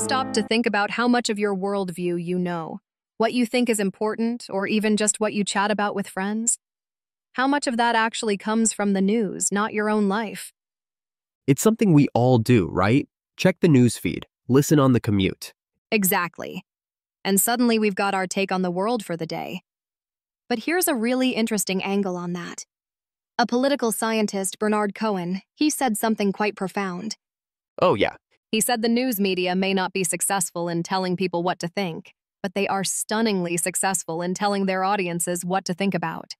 stopped to think about how much of your worldview you know? What you think is important, or even just what you chat about with friends? How much of that actually comes from the news, not your own life? It's something we all do, right? Check the news feed, listen on the commute. Exactly. And suddenly we've got our take on the world for the day. But here's a really interesting angle on that. A political scientist, Bernard Cohen, he said something quite profound. Oh yeah, He said the news media may not be successful in telling people what to think, but they are stunningly successful in telling their audiences what to think about.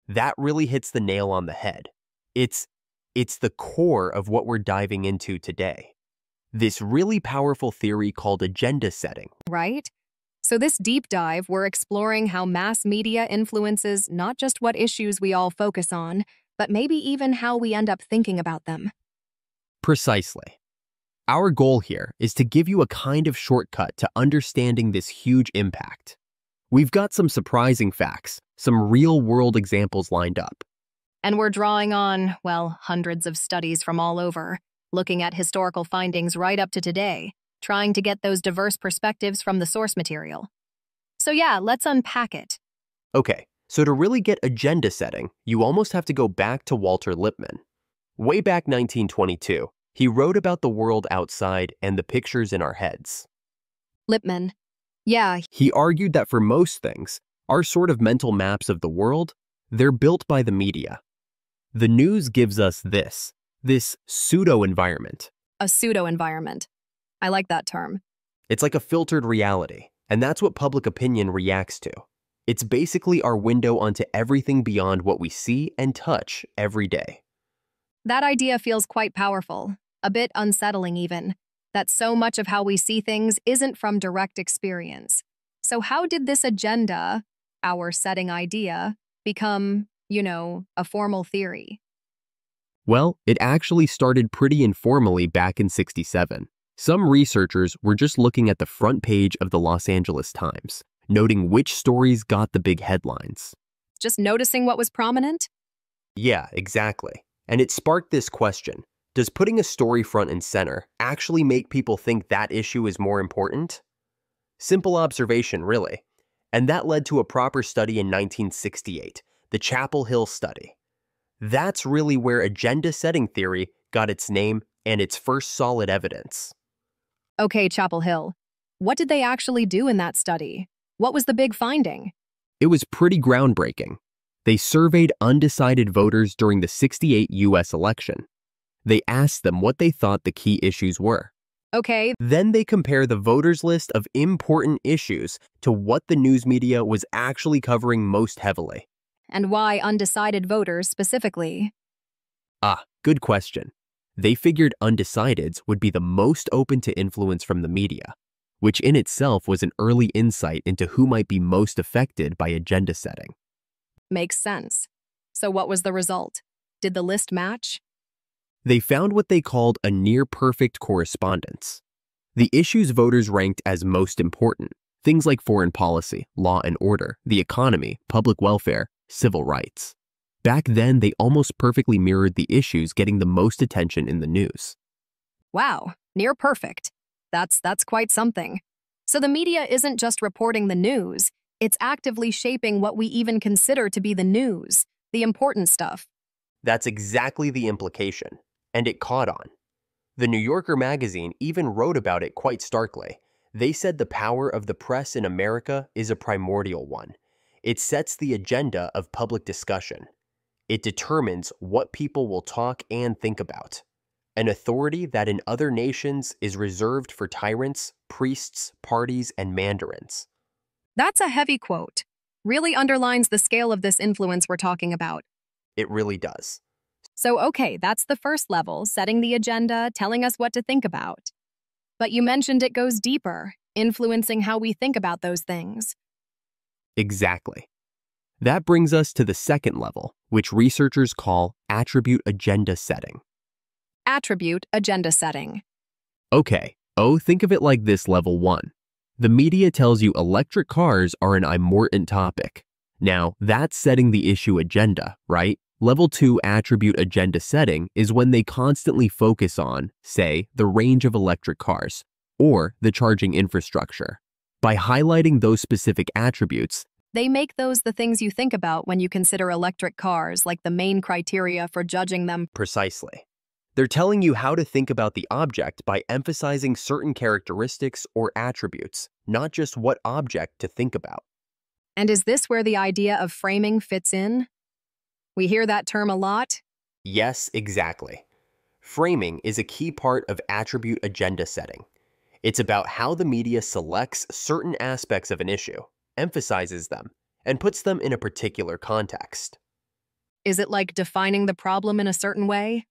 that really hits the nail on the head. It's the core of what we're diving into today. This really powerful theory called agenda setting. Right? So this deep dive, we're exploring how mass media influences not just what issues we all focus on, but maybe even how we end up thinking about them. Precisely. Our goal here is to give you a kind of shortcut to understanding this huge impact. We've got some surprising facts, some real-world examples lined up. And we're drawing on, well, hundreds of studies from all over, looking at historical findings right up to today, trying to get those diverse perspectives from the source material. So yeah, let's unpack it. Okay, so to really get agenda setting, you almost have to go back to Walter Lippmann. Way back 1922, he wrote about the world outside and the pictures in our heads. Lippmann. Yeah, He argued that for most things, our sort of mental maps of the world, they're built by the media. The news gives us this pseudo-environment. a pseudo-environment. I like that term. It's like a filtered reality, and that's what public opinion reacts to. It's basically our window onto everything beyond what we see and touch every day. That idea feels quite powerful, a bit unsettling even, that so much of how we see things isn't from direct experience. So how did this agenda, our setting idea, become, a formal theory? Well, it actually started pretty informally back in '67. Some researchers were just looking at the front page of the Los Angeles Times, noting which stories got the big headlines. Just noticing what was prominent? Yeah, exactly. And it sparked this question. Does putting a story front and center actually make people think that issue is more important? Simple observation, really. And that led to a proper study in 1968, the Chapel Hill study. That's really where agenda setting theory got its name and its first solid evidence. Okay, Chapel Hill. What did they actually do in that study? What was the big finding? It was pretty groundbreaking. They surveyed undecided voters during the '68 U.S. election. They asked them what they thought the key issues were. Okay, Then they compare the voters' list of important issues to what the news media was actually covering most heavily. and why undecided voters specifically? Good question. They figured undecideds would be the most open to influence from the media, which in itself was an early insight into who might be most affected by agenda setting. Makes sense. So what was the result? Did the list match? They found what they called a near-perfect correspondence. The issues voters ranked as most important, things like foreign policy, law and order, the economy, public welfare, civil rights. Back then, they almost perfectly mirrored the issues getting the most attention in the news. Wow, near perfect. That's quite something. So the media isn't just reporting the news, it's actively shaping what we even consider to be the news, the important stuff. That's exactly the implication, and it caught on. The New Yorker magazine even wrote about it quite starkly. They said the power of the press in America is a primordial one. It sets the agenda of public discussion. It determines what people will talk and think about. An authority that in other nations is reserved for tyrants, priests, parties, and mandarins. That's a heavy quote. Really underlines the scale of this influence we're talking about. It really does. So, okay, that's the first level, setting the agenda, telling us what to think about. But you mentioned it goes deeper, influencing how we think about those things. Exactly. That brings us to the second level, which researchers call attribute agenda setting. Attribute agenda setting. Okay, think of it like this: level 1. The media tells you electric cars are an important topic. Now, that's setting the issue agenda, right? Level 2 attribute agenda setting is when they constantly focus on, say, the range of electric cars, or the charging infrastructure. By highlighting those specific attributes, They make those the things you think about when you consider electric cars, like the main criteria for judging them. precisely. They're telling you how to think about the object by emphasizing certain characteristics or attributes, not just what object to think about. And is this where the idea of framing fits in? We hear that term a lot. Yes, exactly. Framing is a key part of attribute agenda setting. It's about how the media selects certain aspects of an issue, emphasizes them, and puts them in a particular context. Is it like defining the problem in a certain way?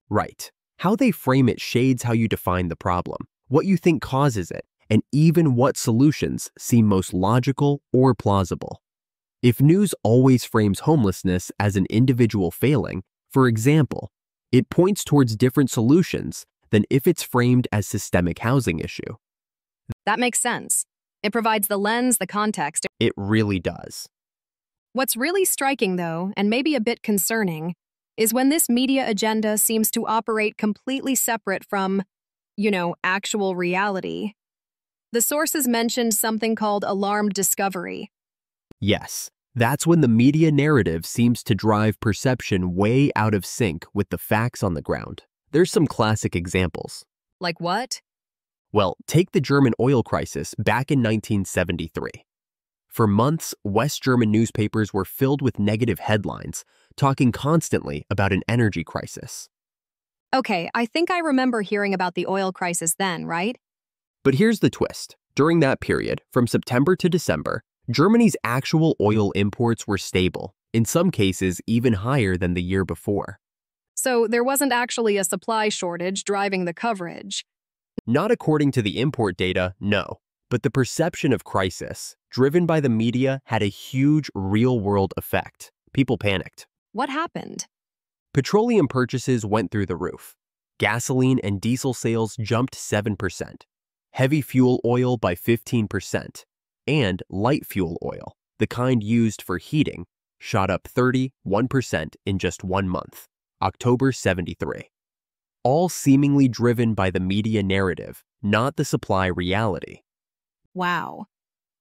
Right. How they frame it shades how you define the problem, what you think causes it, and even what solutions seem most logical or plausible. If news always frames homelessness as an individual failing, for example, it points towards different solutions than if it's framed as systemic housing issue. That makes sense. It provides the lens, the context. It really does. What's really striking, though, and maybe a bit concerning, is when this media agenda seems to operate completely separate from, actual reality. The sources mentioned something called alarmed discovery. Yes, that's when the media narrative seems to drive perception way out of sync with the facts on the ground. There's some classic examples. Like what? Well, take the German oil crisis back in 1973. For months, West German newspapers were filled with negative headlines, talking constantly about an energy crisis. Okay, I think I remember hearing about the oil crisis then, right? But here's the twist. During that period, from September to December, Germany's actual oil imports were stable, in some cases even higher than the year before. So there wasn't actually a supply shortage driving the coverage. Not according to the import data, no. But the perception of crisis, driven by the media, had a huge real-world effect. People panicked. What happened? Petroleum purchases went through the roof. Gasoline and diesel sales jumped 7%. Heavy fuel oil by 15%. And light fuel oil, the kind used for heating, shot up 31% in just 1 month, October 73. All seemingly driven by the media narrative, not the supply reality. Wow.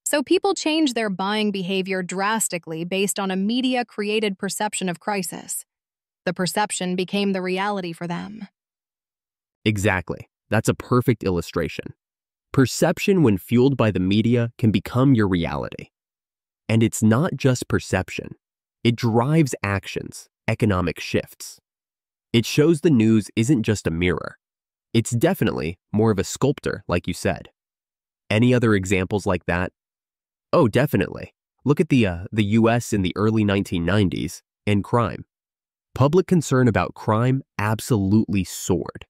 So people changed their buying behavior drastically based on a media-created perception of crisis. The perception became the reality for them. Exactly. That's a perfect illustration. Perception, when fueled by the media, can become your reality. And it's not just perception. It drives actions, economic shifts. It shows the news isn't just a mirror. It's definitely more of a sculptor, like you said. Any other examples like that? Oh, definitely. Look at the US in the early 1990s and crime. Public concern about crime absolutely soared.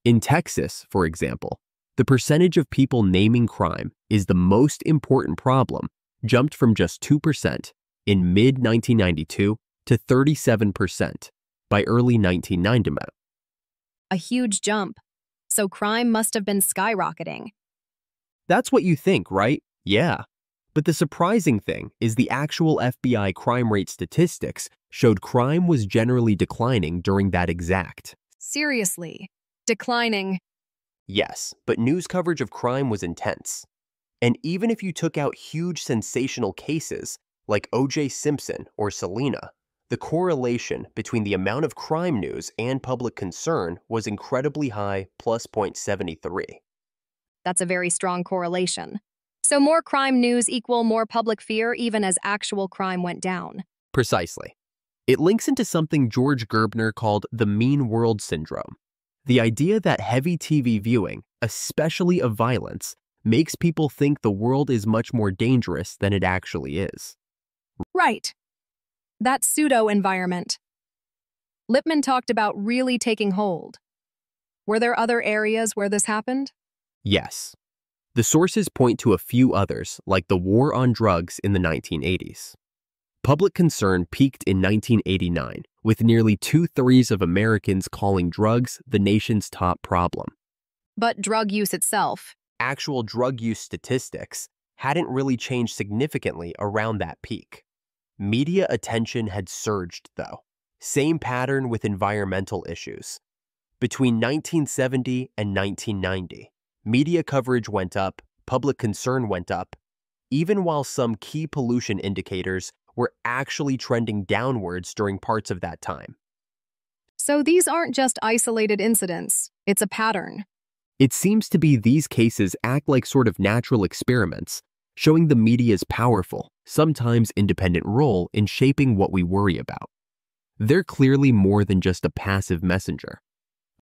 In Texas, for example, the percentage of people naming crime is the most important problem jumped from just 2% in mid-1992 to 37% by early 1990. A huge jump. So crime must have been skyrocketing. That's what you think, right? Yeah. But the surprising thing is the actual FBI crime rate statistics showed crime was generally declining during that exact. Seriously. Declining. Yes, but news coverage of crime was intense. And even if you took out huge sensational cases like O.J. Simpson or Selena, the correlation between the amount of crime news and public concern was incredibly high, plus 0.73. That's a very strong correlation. So more crime news equal more public fear even as actual crime went down. Precisely. It links into something George Gerbner called the mean world syndrome. The idea that heavy TV viewing, especially of violence, makes people think the world is much more dangerous than it actually is. Right. That pseudo-environment. Lippmann talked about really taking hold. Were there other areas where this happened? Yes. The sources point to a few others, like the war on drugs in the 1980s. Public concern peaked in 1989, with nearly 2/3 of Americans calling drugs the nation's top problem. But drug use itself. Actual drug use statistics hadn't really changed significantly around that peak. Media attention had surged, though. Same pattern with environmental issues. Between 1970 and 1990, Media coverage went up, public concern went up, even while some key pollution indicators were actually trending downwards during parts of that time. So these aren't just isolated incidents, it's a pattern. It seems to be these cases act like sort of natural experiments, showing the media's powerful, sometimes independent role in shaping what we worry about. They're clearly more than just a passive messenger.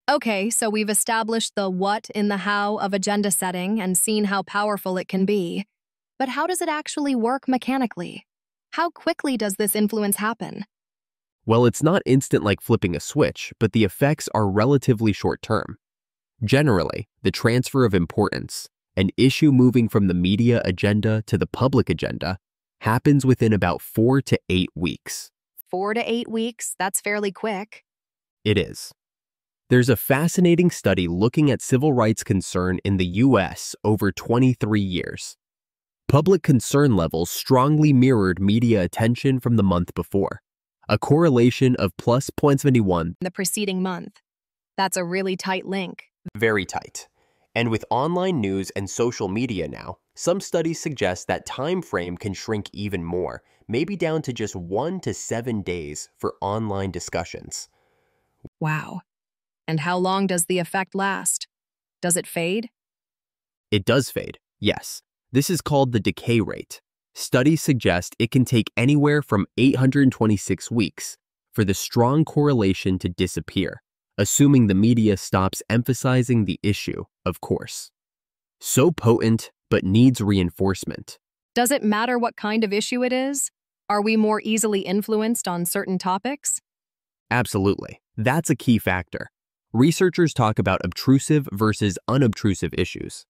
Okay, so we've established the what in the how of agenda setting and seen how powerful it can be. But how does it actually work mechanically? How quickly does this influence happen? Well, it's not instant like flipping a switch, but the effects are relatively short-term. Generally, the transfer of importance, an issue moving from the media agenda to the public agenda, happens within about 4 to 8 weeks. 4 to 8 weeks? That's fairly quick. It is. There's a fascinating study looking at civil rights concern in the US over 23 years. Public concern levels strongly mirrored media attention from the month before, a correlation of plus 0.71 The preceding month. That's a really tight link. very tight. And with online news and social media now, some studies suggest that time frame can shrink even more, maybe down to just 1 to 7 days for online discussions. Wow. And how long does the effect last? Does it fade? It does fade, yes. This is called the decay rate. Studies suggest it can take anywhere from 826 weeks for the strong correlation to disappear, assuming the media stops emphasizing the issue, of course. So potent, but needs reinforcement. Does it matter what kind of issue it is? Are we more easily influenced on certain topics? Absolutely. That's a key factor. Researchers talk about obtrusive versus unobtrusive issues.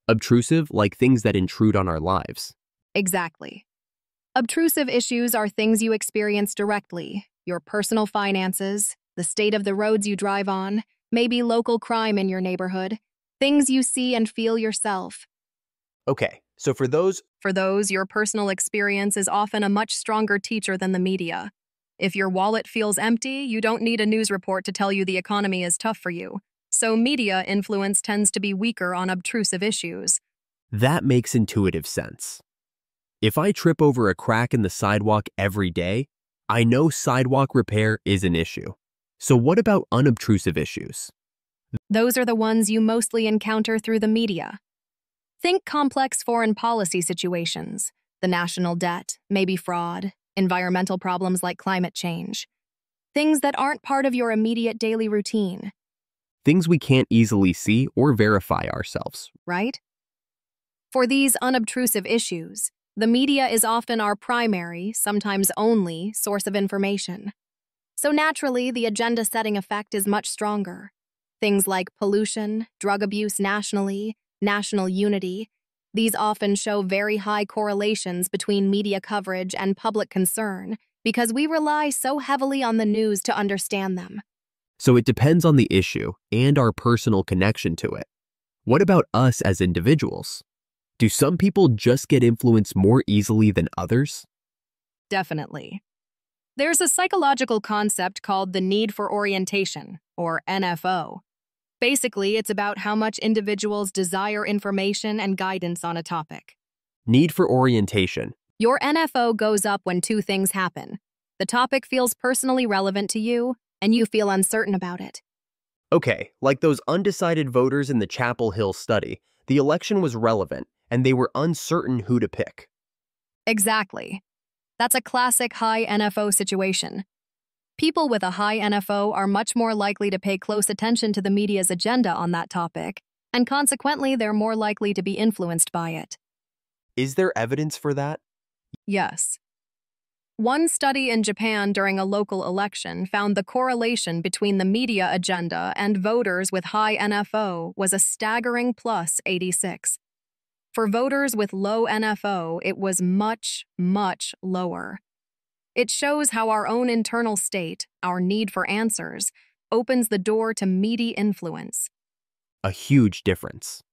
Obtrusive, like things that intrude on our lives. Exactly. Obtrusive issues are things you experience directly, your personal finances, the state of the roads you drive on, maybe local crime in your neighborhood, things you see and feel yourself. Okay, so for those, Your personal experience is often a much stronger teacher than the media. If your wallet feels empty, you don't need a news report to tell you the economy is tough for you. So media influence tends to be weaker on obtrusive issues. that makes intuitive sense. If I trip over a crack in the sidewalk every day, I know sidewalk repair is an issue. So what about unobtrusive issues? Those are the ones you mostly encounter through the media. Think complex foreign policy situations, the national debt, maybe fraud, environmental problems like climate change. Things that aren't part of your immediate daily routine, Things we can't easily see or verify ourselves. right? For these unobtrusive issues, the media is often our primary, sometimes only, source of information. So naturally, the agenda-setting effect is much stronger. Things like pollution, drug abuse nationally, national unity, these often show very high correlations between media coverage and public concern because we rely so heavily on the news to understand them. So it depends on the issue and our personal connection to it. What about us as individuals? Do some people just get influenced more easily than others? Definitely. There's a psychological concept called the need for orientation, or NFO. Basically, it's about how much individuals desire information and guidance on a topic. Need for orientation. Your NFO goes up when two things happen. The topic feels personally relevant to you, and you feel uncertain about it. Okay, like those undecided voters in the Chapel Hill study, the election was relevant, and they were uncertain who to pick. Exactly. That's a classic high NFO situation. People with a high NFO are much more likely to pay close attention to the media's agenda on that topic, and consequently, they're more likely to be influenced by it. Is there evidence for that? Yes. One study in Japan during a local election found the correlation between the media agenda and voters with high NFO was a staggering plus 86. For voters with low NFO, it was much, much lower. It shows how our own internal state, our need for answers, opens the door to media influence. A huge difference.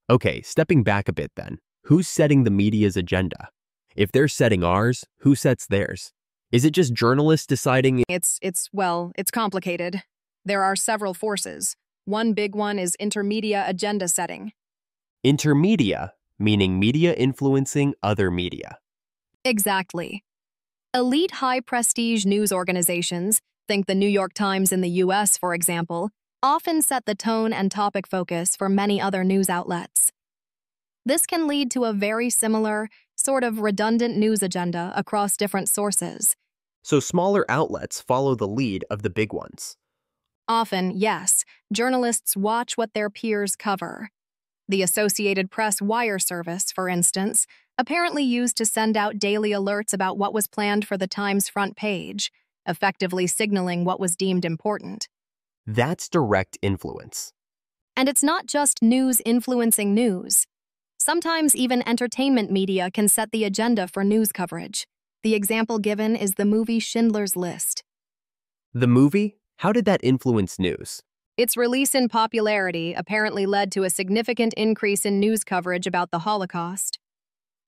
Okay, stepping back a bit then, who's setting the media's agenda? If they're setting ours, who sets theirs? Is it just journalists deciding? It's complicated. There are several forces. One big one is intermedia agenda setting. Intermedia, meaning media influencing other media. Exactly. Elite high-prestige news organizations, think the New York Times in the US, for example, often set the tone and topic focus for many other news outlets. This can lead to a very similar, sort of redundant news agenda across different sources. So smaller outlets follow the lead of the big ones. Often, yes, journalists watch what their peers cover. The Associated Press wire service, for instance, apparently used to send out daily alerts about what was planned for the Times front page, effectively signaling what was deemed important. That's direct influence. And it's not just news influencing news. Sometimes even entertainment media can set the agenda for news coverage. The example given is the movie Schindler's List. The movie? How did that influence news? Its release in popularity apparently led to a significant increase in news coverage about the Holocaust.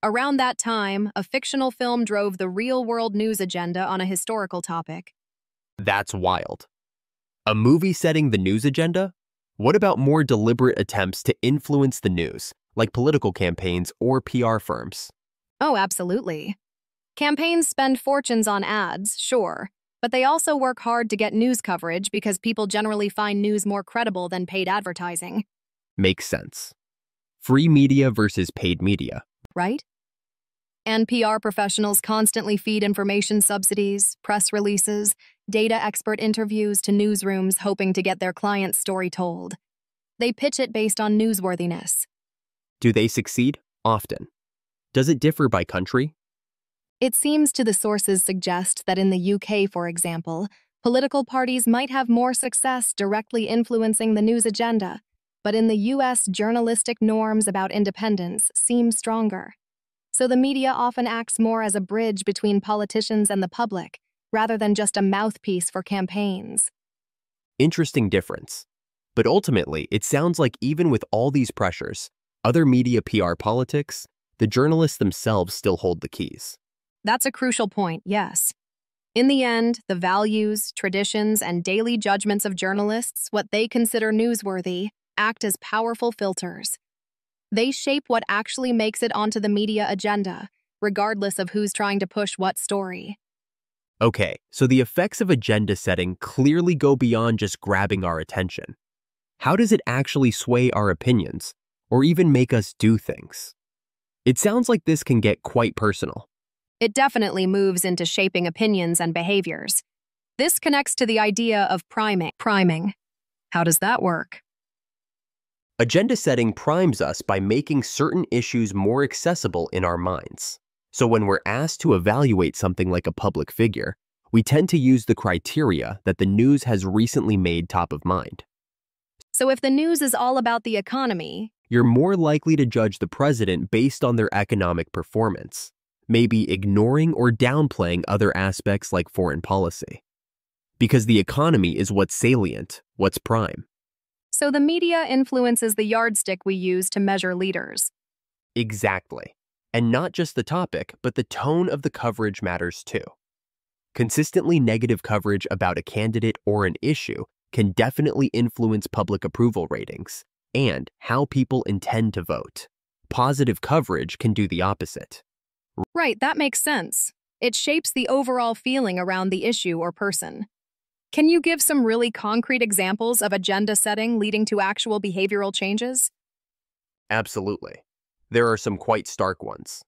Around that time, a fictional film drove the real-world news agenda on a historical topic. That's wild. A movie setting the news agenda? What about more deliberate attempts to influence the news, like political campaigns or PR firms? Oh, absolutely. Campaigns spend fortunes on ads, sure, but they also work hard to get news coverage because people generally find news more credible than paid advertising. Makes sense. Free media versus paid media. Right? And PR professionals constantly feed information subsidies, press releases, data expert interviews to newsrooms hoping to get their client's story told. They pitch it based on newsworthiness. Do they succeed? Often. Does it differ by country? It seems the sources suggest that in the UK, for example, political parties might have more success directly influencing the news agenda, but in the US, journalistic norms about independence seem stronger. So the media often acts more as a bridge between politicians and the public, rather than just a mouthpiece for campaigns. Interesting difference. But ultimately, it sounds like even with all these pressures, other media PR politics, the journalists themselves still hold the keys. That's a crucial point, yes. In the end, the values, traditions, and daily judgments of journalists, what they consider newsworthy, act as powerful filters. They shape what actually makes it onto the media agenda, regardless of who's trying to push what story. Okay, so the effects of agenda setting clearly go beyond just grabbing our attention. How does it actually sway our opinions, or even make us do things? It sounds like this can get quite personal. It definitely moves into shaping opinions and behaviors. This connects to the idea of priming. How does that work? Agenda setting primes us by making certain issues more accessible in our minds. So when we're asked to evaluate something like a public figure, we tend to use the criteria that the news has recently made top of mind. So if the news is all about the economy, You're more likely to judge the president based on their economic performance, maybe ignoring or downplaying other aspects like foreign policy. Because the economy is what's salient, what's prime. so the media influences the yardstick we use to measure leaders. Exactly. And not just the topic, but the tone of the coverage matters too. Consistently negative coverage about a candidate or an issue can definitely influence public approval ratings and how people intend to vote. Positive coverage can do the opposite. Right, that makes sense. It shapes the overall feeling around the issue or person. Can you give some really concrete examples of agenda setting leading to actual behavioral changes? Absolutely. There are some quite stark ones.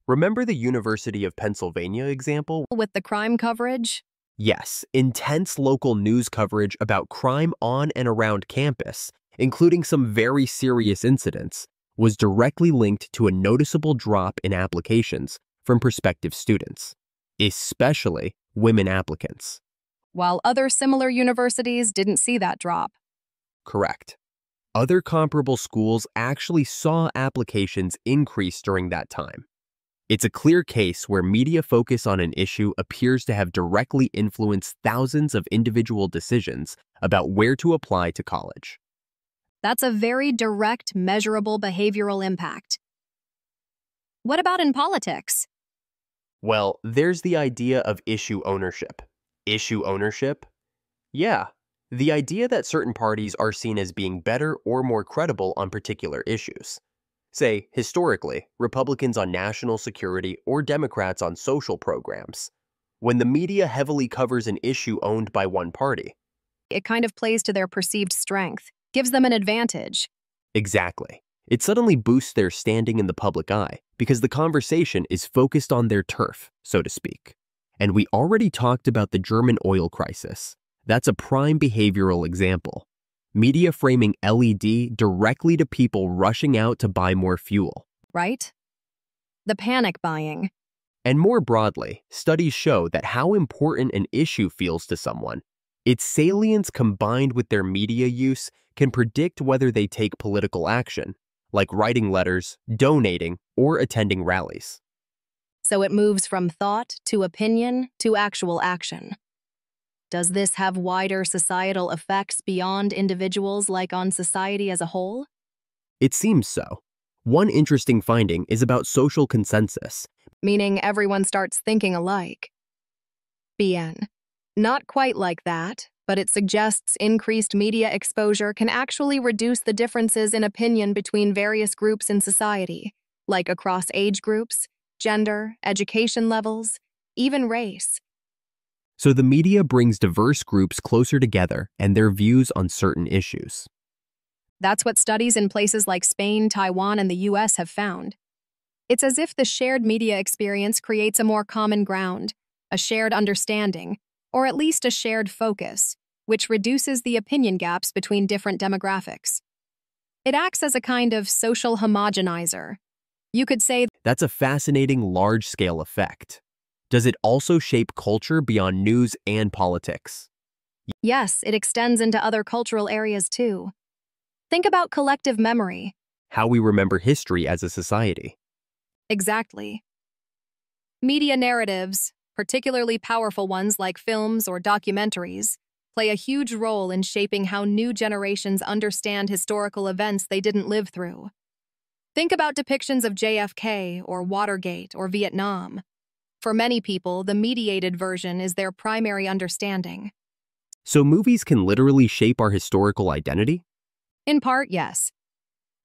Remember the University of Pennsylvania example? With the crime coverage? Yes, intense local news coverage about crime on and around campus, including some very serious incidents, was directly linked to a noticeable drop in applications from prospective students, especially women applicants. While other similar universities didn't see that drop. Correct. Other comparable schools actually saw applications increase during that time. It's a clear case where media focus on an issue appears to have directly influenced thousands of individual decisions about where to apply to college. That's a very direct, measurable behavioral impact. What about in politics? Well, there's the idea of issue ownership. Issue ownership? Yeah, The idea that certain parties are seen as being better or more credible on particular issues. Say, historically, Republicans on national security or Democrats on social programs. When the media heavily covers an issue owned by one party. It kind of plays to their perceived strength, gives them an advantage. Exactly. It suddenly boosts their standing in the public eye because the conversation is focused on their turf, so to speak. And we already talked about the German oil crisis. That's a prime behavioral example. Media framing LED directly to people rushing out to buy more fuel. Right? The panic buying. And more broadly, studies show that how important an issue feels to someone, its salience combined with their media use can predict whether they take political action, like writing letters, donating, or attending rallies. So it moves from thought to opinion to actual action. Does this have wider societal effects beyond individuals, like on society as a whole? It seems so. One interesting finding is about social consensus. Meaning everyone starts thinking alike. BN. Not quite like that, but it suggests increased media exposure can actually reduce the differences in opinion between various groups in society, like across age groups, gender, education levels, even race. So the media brings diverse groups closer together and their views on certain issues. That's what studies in places like Spain, Taiwan, and the US have found. It's as if the shared media experience creates a more common ground, a shared understanding, or at least a shared focus, which reduces the opinion gaps between different demographics. It acts as a kind of social homogenizer. You could say that's a fascinating large-scale effect. Does it also shape culture beyond news and politics? Yes, it extends into other cultural areas too. Think about collective memory. How we remember history as a society. Exactly. Media narratives, particularly powerful ones like films or documentaries, play a huge role in shaping how new generations understand historical events they didn't live through. Think about depictions of JFK or Watergate or Vietnam. For many people, the mediated version is their primary understanding. So movies can literally shape our historical identity? In part, yes.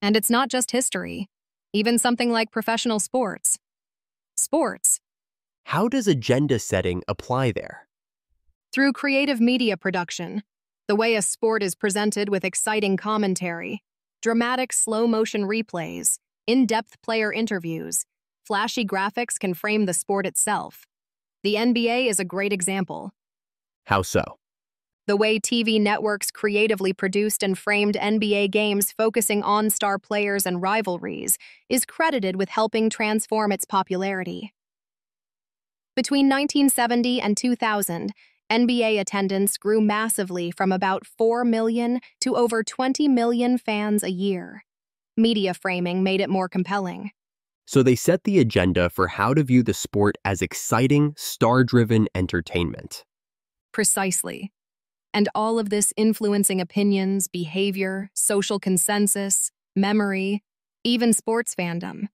And it's not just history. Even something like professional sports. Sports. How does agenda setting apply there? Through creative media production, the way a sport is presented with exciting commentary, dramatic slow-motion replays, in-depth player interviews, flashy graphics can frame the sport itself. The NBA is a great example. How so? The way TV networks creatively produced and framed NBA games focusing on star players and rivalries is credited with helping transform its popularity. Between 1970 and 2000, NBA attendance grew massively from about 4 million to over 20 million fans a year. Media framing made it more compelling. So they set the agenda for how to view the sport as exciting, star-driven entertainment. Precisely. And all of this influencing opinions, behavior, social consensus, memory, even sports fandom.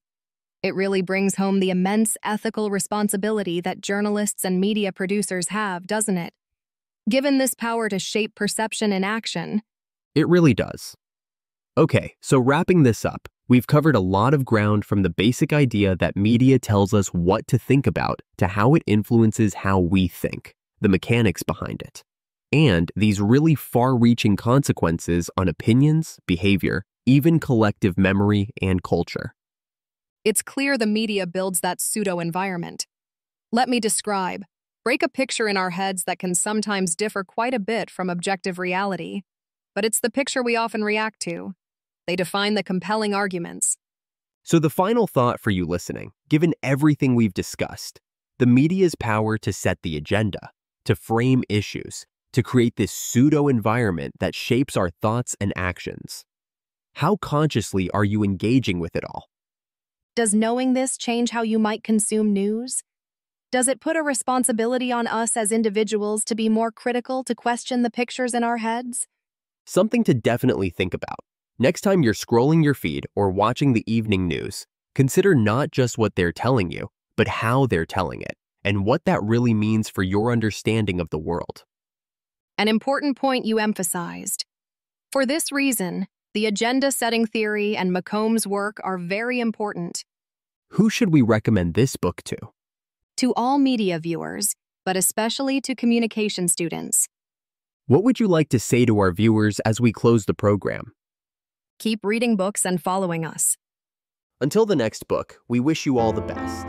It really brings home the immense ethical responsibility that journalists and media producers have, doesn't it? Given this power to shape perception and action. It really does. Okay, so wrapping this up, we've covered a lot of ground from the basic idea that media tells us what to think about to how it influences how we think, the mechanics behind it, and these really far-reaching consequences on opinions, behavior, even collective memory and culture. It's clear the media builds that pseudo-environment. Let me describe. Break a picture in our heads that can sometimes differ quite a bit from objective reality. But it's the picture we often react to. They define the compelling arguments. So the final thought for you listening, given everything we've discussed, the media's power to set the agenda, to frame issues, to create this pseudo-environment that shapes our thoughts and actions. How consciously are you engaging with it all? Does knowing this change how you might consume news? Does it put a responsibility on us as individuals to be more critical, to question the pictures in our heads? Something to definitely think about. Next time you're scrolling your feed or watching the evening news, consider not just what they're telling you, but how they're telling it, and what that really means for your understanding of the world. An important point you emphasized. For this reason, the agenda-setting theory and McCombs' work are very important. Who should we recommend this book to? To all media viewers, but especially to communication students. What would you like to say to our viewers as we close the program? Keep reading books and following us. Until the next book, we wish you all the best.